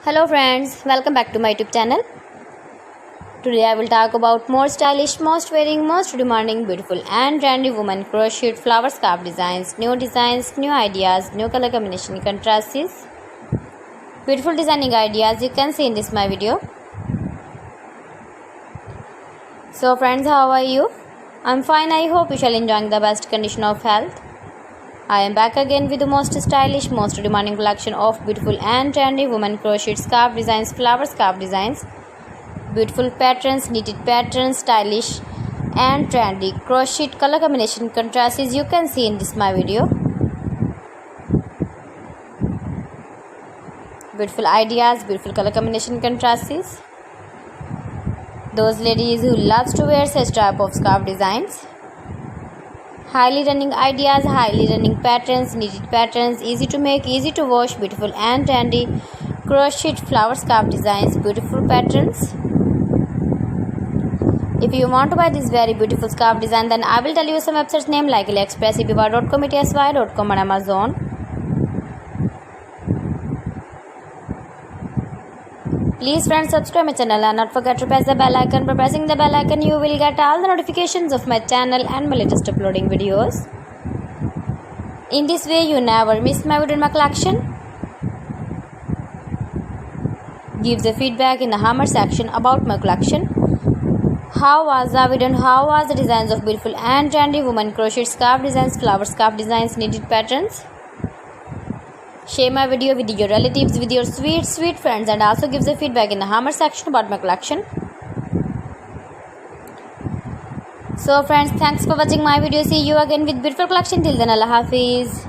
Hello friends, welcome back to my YouTube channel. Today I will talk about more stylish, most wearing, most demanding, beautiful and trendy women crocheted flower scarf designs, new ideas, new color combination contrasts, beautiful designing ideas you can see in this my video. So friends, how are you? I'm fine. I hope you shall enjoying the best condition of health. I am back again with the most stylish, most demanding collection of beautiful and trendy women crocheted scarf designs, flower scarf designs, beautiful patterns, knitted patterns, stylish and trendy crocheted color combination contrasts you can see in this my video. Beautiful ideas, beautiful color combination contrasts. Those ladies who loves to wear such type of scarf designs. Highly running ideas, highly running patterns, knitted patterns, easy to make, easy to wash, beautiful and trendy crocheted flower scarf designs, beautiful patterns. If you want to buy this very beautiful scarf design, then I will tell you some websites name like AliExpress, eBay.com, etsy.com and Amazon. Please friends, subscribe my channel and not forget to press the bell icon. By pressing the bell icon you will get all the notifications of my channel and my latest uploading videos. In this way you never miss my video in my collection. Give the feedback in the comment section about my collection. How was the video and how was the designs of beautiful and trendy women crochet scarf designs, flower scarf designs, knitted patterns? Share my video with your relatives, with your sweet friends, and also give the feedback in the comment section about my collection. So friends, thanks for watching my video. See you again with beautiful collection. Till then, Allah Hafiz.